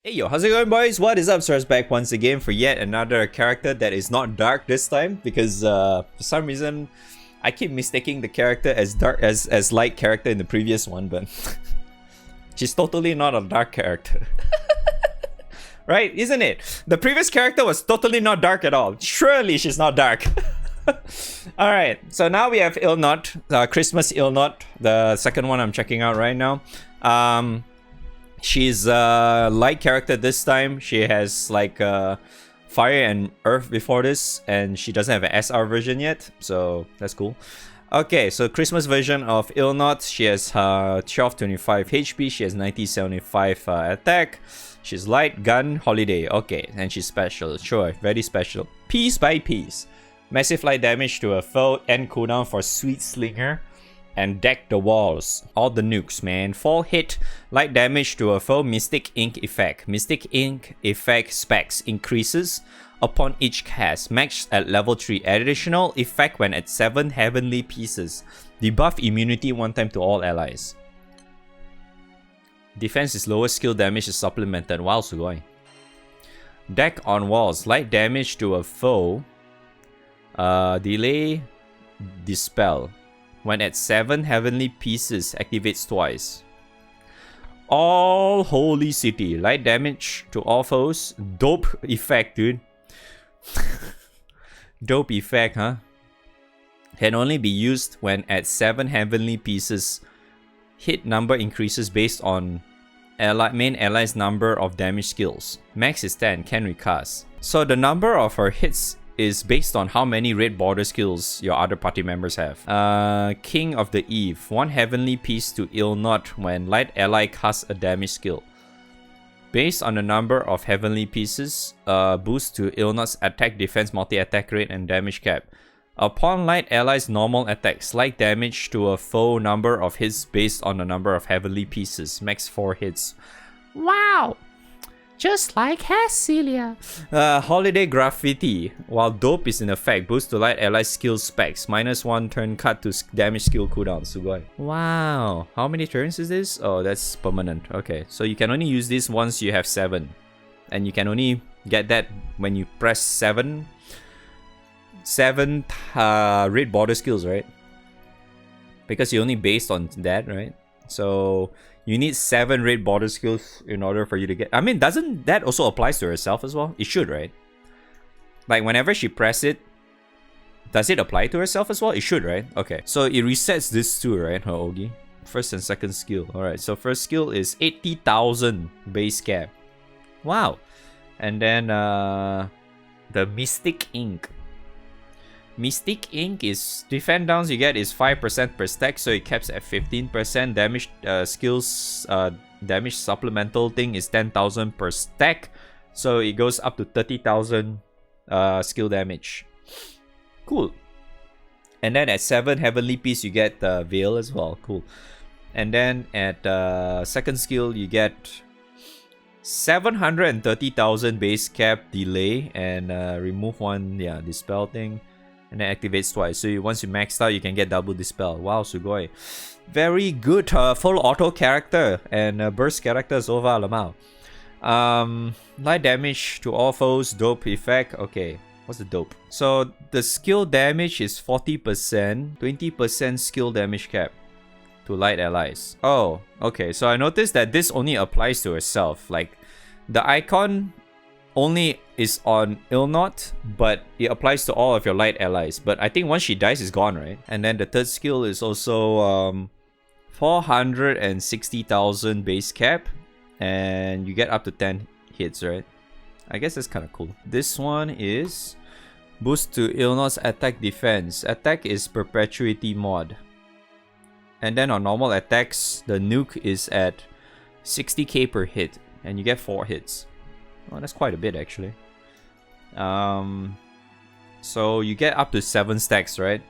Hey yo, how's it going, boys? What is up? Sora's back once again for yet another character that is not dark this time because for some reason I keep mistaking the character as dark as light character in the previous one, but she's totally not a dark character. Right? Isn't it? The previous character was totally not dark at all. Surely she's not dark. Alright, so now we have Illnot, Christmas Illnot, the second one I'm checking out right now. She's a light character this time. She has like fire and earth before this, and she doesn't have an SR version yet, so that's cool. Okay, so Christmas version of Illnot. She has 1225 HP, she has 9075 attack. She's light, gun, holiday. Okay, and she's special. Sure, very special. Piece by piece. Massive light damage to a foe, end cooldown for Sweet Slinger. And deck the walls. All the nukes, man. Fall hit, light damage to a foe, Mystic Ink effect. Mystic Ink effect specs increases upon each cast. Max at level 3. Additional effect when at 7 heavenly pieces. Debuff immunity one time to all allies. Defense is lower, skill damage is supplemented. Wow, sugoi. Deck on walls. Light damage to a foe. Delay, dispel. When at 7 heavenly pieces, activates twice. All Holy City. Light damage to all foes. Dope effect, dude. Dope effect, huh? Can only be used when at 7 heavenly pieces. Hit number increases based on main ally's number of damage skills. Max is 10, can recast. So the number of her hits is based on how many red border skills your other party members have. King of the Eve. 1 heavenly piece to Illnot when light ally casts a damage skill. Based on the number of heavenly pieces, boost to Illnot's attack, defense, multi-attack rate, and damage cap. Upon light ally's normal attacks, light damage to a foe number of hits based on the number of heavenly pieces. Max 4 hits. Wow! Just like Celia. Holiday Graffiti. While dope is in effect, boost to light ally skill specs. -1 turn cut to damage skill cooldown. Sugoi. Wow. How many turns is this? Oh, that's permanent. Okay. So you can only use this once you have 7. And you can only get that when you press 7. 7 red border skills, right? Because you're only based on that, right? So you need 7 red border skills in order for you to get... I mean, doesn't that also applies to herself as well? It should, right? Like, whenever she press it, does it apply to herself as well? It should, right? Okay. So it resets this too, right, her Ogi? First and second skill. Alright, so first skill is 80,000 base cap. Wow. And then the Mystic Ink. Mystic Ink is defend downs you get is 5% per stack, so it caps at 15%. Damage skills damage supplemental thing is 10,000 per stack, so it goes up to 30,000 skill damage. Cool. And then at 7 heavenly piece you get the veil as well. Cool. And then at second skill you get 730,000 base cap delay and remove one dispel thing. And then activates twice. So once you maxed out, you can get double dispel. Wow, sugoi. Very good full auto character and burst character so far, lamau. Light damage to all foes, dope effect. Okay, what's the dope? So the skill damage is 40%, 20% skill damage cap to light allies. Oh, okay. So I noticed that this only applies to herself. Like the icon only is on Illnot, but it applies to all of your light allies. But I think once she dies, it's gone, right? And then the third skill is also 460,000 base cap, and you get up to 10 hits, right? I guess that's kind of cool. This one is boost to Illnot's attack defense. Attack is perpetuity mod. And then on normal attacks, the nuke is at 60k per hit, and you get 4 hits. Oh, that's quite a bit actually. So you get up to 7 stacks, right?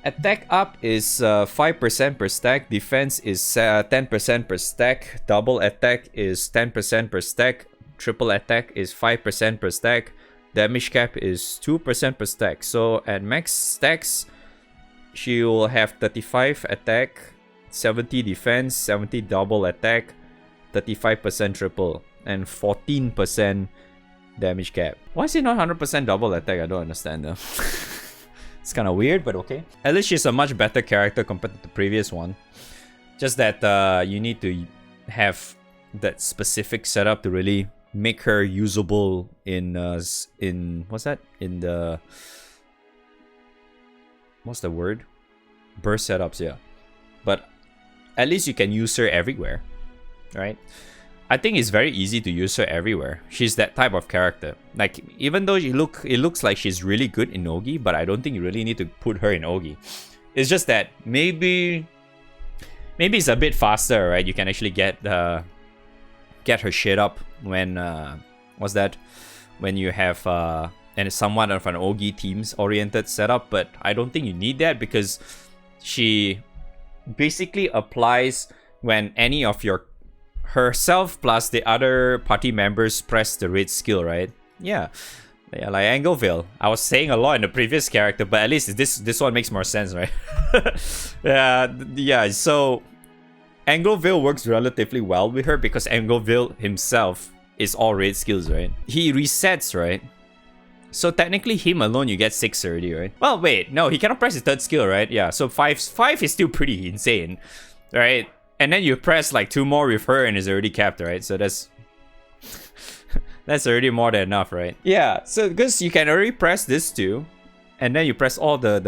Attack up is 5% per stack. Defense is 10% per stack. Double attack is 10% per stack. Triple attack is 5% per stack. Damage cap is 2% per stack. So at max stacks, she will have 35 attack, 70 defense, 70 double attack, 35% triple. and 14% damage cap. Why is it not 100% double attack? I don't understand though. It's kind of weird, but okay. At least she's a much better character compared to the previous one. Just that you need to have that specific setup to really make her usable in what's that? In the what's the word? Burst setups, yeah. But at least you can use her everywhere, right? I think it's very easy to use her everywhere. She's that type of character. Like, even though it looks like she's really good in Ogi, but I don't think you really need to put her in Ogi. It's just that maybe it's a bit faster, right? You can actually get her shit up when what's that? When you have and it's somewhat of an Ogi teams oriented setup, but I don't think you need that because she basically applies when any of herself plus the other party members press the raid skill, right? Yeah, like Angleville. I was saying a lot in the previous character, but at least this one makes more sense, right? yeah. So Angleville works relatively well with her because Angleville himself is all raid skills, right? He resets, right? So technically, him alone, you get 6 already, right? Well, wait, no, he cannot press his third skill, right? Yeah, so 5 is still pretty insane, right? And then you press like 2 more with her and it's already capped, right? So that's already more than enough, right? Yeah, so because you can already press this too, and then you press all the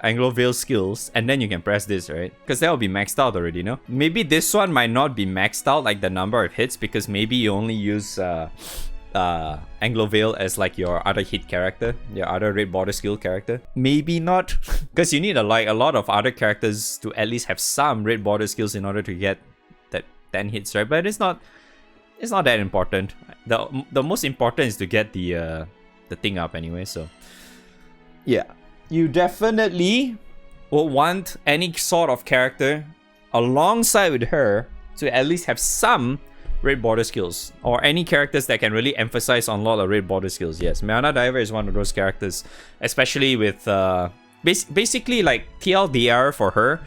Angleville skills, and then you can press this, right? Because that will be maxed out already, no? Maybe this one might not be maxed out, like the number of hits, because maybe you only use Angleville as like your other hit character, your other red border skill character. Maybe not, because you need a lot of other characters to at least have some red border skills in order to get that 10 hits, right? But it's not that important. The most important is to get the thing up anyway. So yeah, you definitely will want any sort of character alongside with her to at least have some red border skills, or any characters that can really emphasize on a lot of red border skills. Yes, Mana Diver is one of those characters, especially with basically like TLDR for her.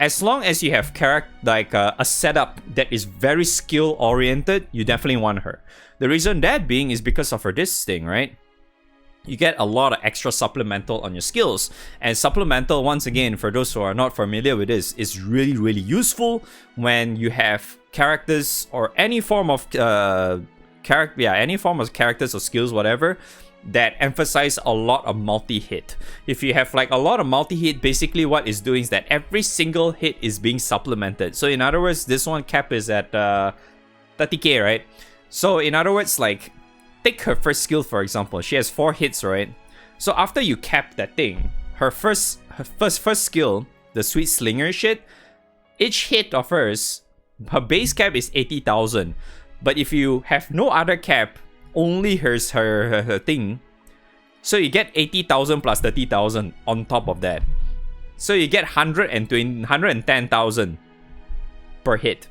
As long as you have a setup that is very skill oriented, you definitely want her. The reason that being is because of her this thing, right? You get a lot of extra supplemental on your skills, and supplemental, once again, for those who are not familiar with this, is really, really useful when you have characters or any form of characters or skills, whatever, that emphasize a lot of multi-hit. If you have like a lot of multi-hit, basically what it's doing is that every single hit is being supplemented. So in other words, this one cap is at 30k, right? So in other words, like, take her first skill, for example. She has 4 hits, right? So after you cap that thing, her first skill, the Sweet Slinger shit, each hit of hers, her base cap is 80,000. But if you have no other cap, only her thing, so you get 80,000 plus 30,000 on top of that. So you get 110,000 per hit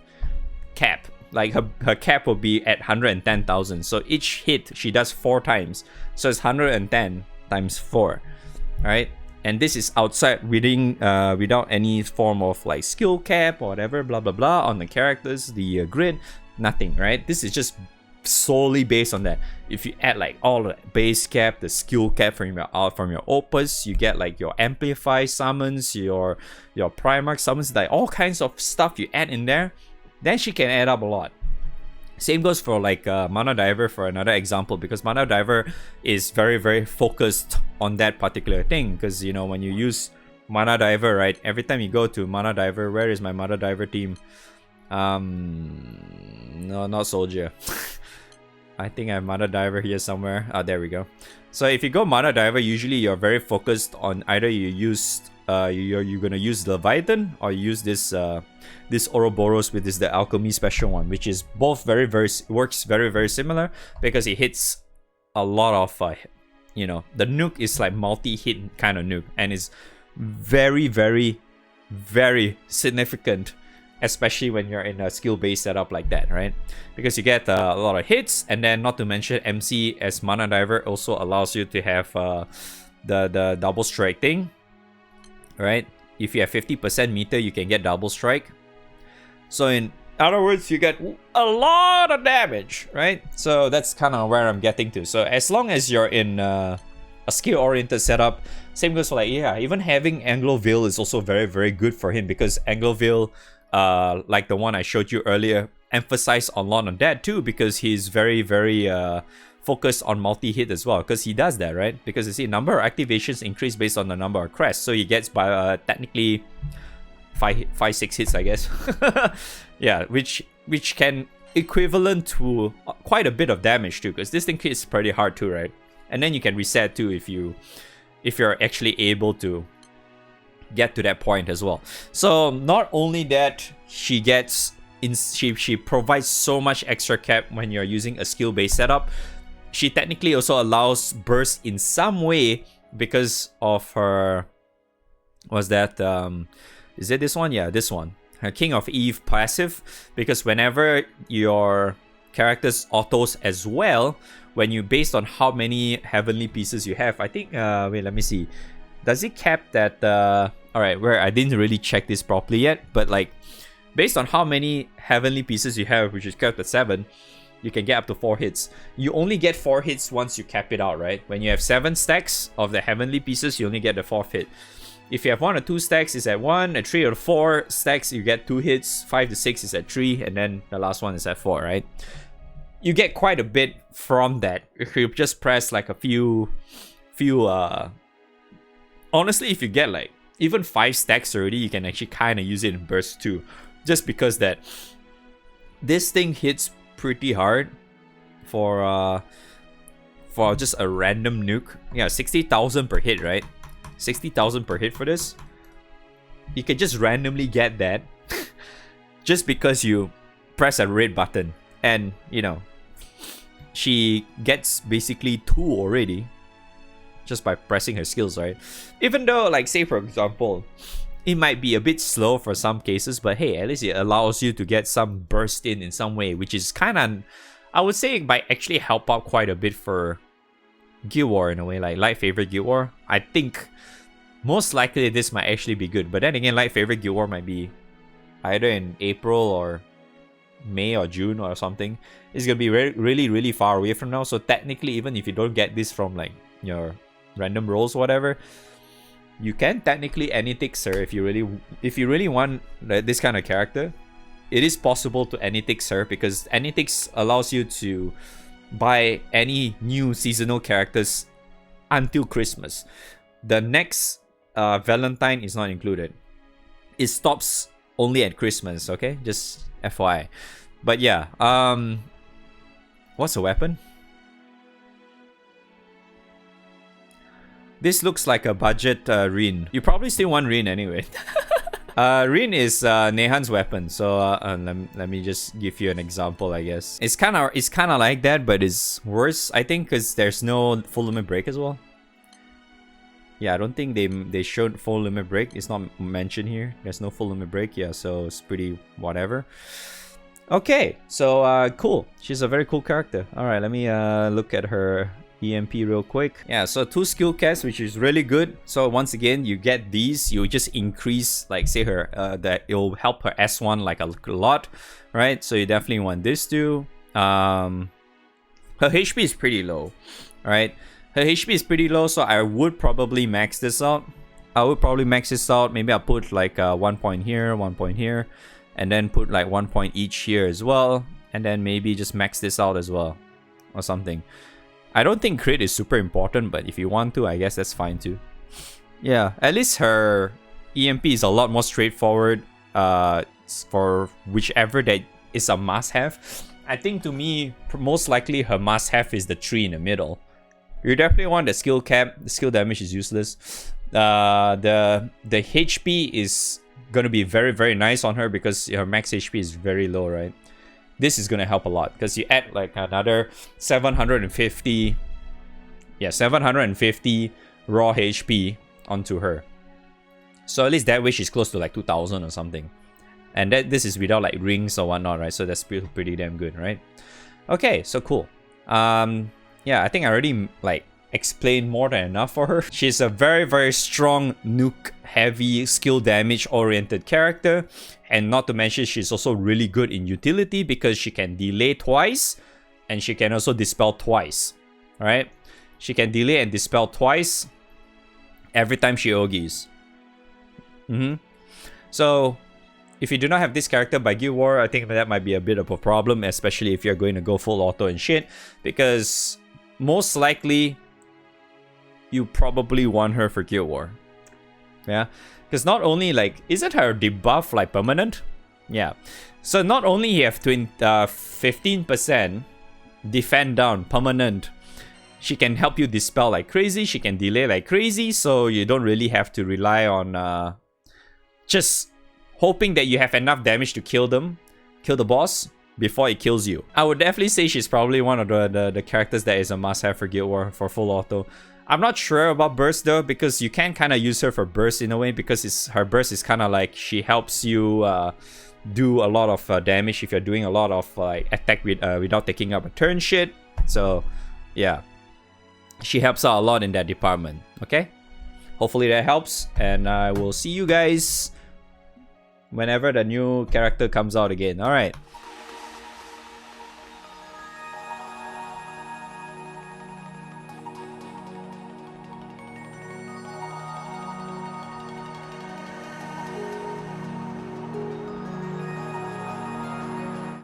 cap. Like her cap will be at 110,000. So each hit she does 4 times. So it's 110 times 4, right? And this is outside without any form of like skill cap or whatever, blah blah blah on the characters, the grid, nothing, right? This is just solely based on that. If you add like all the base cap, the skill cap from your opus, you get like your amplify summons, your primarch summons, like all kinds of stuff you add in there. Then she can add up a lot. Same goes for like Mana Diver, for another example, because Mana Diver is very, very focused on that particular thing. Because, you know, when you use Mana Diver, right, every time you go to Mana Diver, where is my Mana Diver team? No, not Soldier. I think I have Mana Diver here somewhere. There we go. So if you go Mana Diver, usually you're very focused on either you use you're gonna use Leviathan, or you use this Ouroboros with the Alchemy special one, which is both works very, very similar because it hits a lot of you know, the nuke is like multi-hit kind of nuke, and it's very, very, very significant, especially when you're in a skill-based setup like that, right? Because you get a lot of hits, and then not to mention MC as Mana Diver also allows you to have the double strike thing, right? If you have 50% meter, you can get double strike. So in other words, you get a lot of damage, right? So that's kind of where I'm getting to. So as long as you're in a skill-oriented setup, same goes for like, yeah, even having Anglo Veil is also very, very good for him, because Anglo Veil, like the one I showed you earlier, emphasize a lot on that too, because he's very, very focused on multi-hit as well, because he does that, right? Because you see, number of activations increase based on the number of crests, so he gets by technically 5-6 hits, I guess. Yeah, which can equivalent to quite a bit of damage too, because this thing hits pretty hard too, right? And then you can reset too if you're actually able to get to that point as well. So not only that, she provides so much extra cap when you're using a skill-based setup. She technically also allows burst in some way because of her, was that is it this one? Yeah, this one. Her King of Eve passive, because whenever your character's autos as well, when you, based on how many heavenly pieces you have, I think wait, let me see, does it cap that alright, where I didn't really check this properly yet, but like based on how many heavenly pieces you have, which is capped at 7, you can get up to 4 hits. You only get 4 hits once you cap it out, right? When you have 7 stacks of the heavenly pieces, you only get the 4th hit. If you have 1 or 2 stacks, it's at 1. At 3 or 4 stacks, you get 2 hits. 5 to 6 is at 3, and then the last one is at 4, right? You get quite a bit from that if you just press like a few honestly, if you get like even 5 stacks already, you can actually kind of use it in burst too, just because that this thing hits pretty hard for just a random nuke. Yeah, 60,000 per hit, right? 60,000 per hit for this. You can just randomly get that just because you press a red button, and you know, she gets basically 2 already just by pressing her skills, right? Even though, like, say for example, it might be a bit slow for some cases, but hey, at least it allows you to get some burst in some way, which is kind of, I would say, it might actually help out quite a bit for Guild War in a way, like Light Favorite Guild War. I think most likely this might actually be good, but then again, Light Favorite Guild War might be either in April or May or June or something. It's gonna be really, really far away from now, so technically, even if you don't get this from like your random rolls or whatever, you can technically anytix her if you really want this kind of character. It is possible to anytix her, because anytix allows you to buy any new seasonal characters until Christmas. The next Valentine is not included. It stops only at Christmas, okay? Just FYI. But yeah, what's a weapon? This looks like a budget Rin. You probably still want Rin anyway. Rin is Nehan's weapon, so let me just give you an example, I guess. It's kind of like that, but it's worse, I think, because there's no full limit break as well. Yeah, I don't think they showed full limit break. It's not mentioned here. There's no full limit break. Yeah, so it's pretty whatever. Okay, so cool. She's a very cool character. All right, let me look at her EMP real quick. Yeah, so 2 skill casts, which is really good. So once again, you get these, you just increase, like, say her that it'll help her S1 like a lot, right? So you definitely want this too. Her HP is pretty low, right? Her HP is pretty low, so I would probably max this out. Maybe I'll put like 1 point here, 1 point here, and then put like 1 point each here as well, and then maybe just max this out as well or something. I don't think crit is super important, but if you want to, I guess that's fine too. Yeah, at least her EMP is a lot more straightforward for whichever that is a must-have. I think to me, most likely her must-have is the 3 in the middle. You definitely want the skill cap. The skill damage is useless. The HP is gonna be very, very nice on her because her max HP is very low, right? This is gonna help a lot because you add like another 750 raw HP onto her. So at least that way she's close to like 2000 or something. And this is without like rings or whatnot, right? So that's pretty damn good, right? Okay, so cool. Yeah, I think I already like explain more than enough for her. She's a very, very strong nuke heavy skill damage oriented character, and not to mention she's also really good in utility because she can delay twice and she can also dispel twice. Alright, she can delay and dispel twice every time she Ogis. So if you do not have this character by Guild War, I think that might be a bit of a problem, especially if you're going to go full auto and shit, because most likely you probably want her for Guild War. Yeah, because not only like, isn't her debuff like permanent? Yeah, so not only you have 15% defend down permanent, she can help you dispel like crazy, she can delay like crazy, so you don't really have to rely on just hoping that you have enough damage to kill the boss before it kills you. I would definitely say she's probably one of the characters that is a must-have for Guild War for full auto. I'm not sure about burst though, because you can kind of use her for burst in a way, because her burst is kind of like she helps you do a lot of damage if you're doing a lot of like attack without taking up a turn shit. So yeah, she helps out a lot in that department. Okay, hopefully that helps, and I will see you guys whenever the new character comes out again. Alright,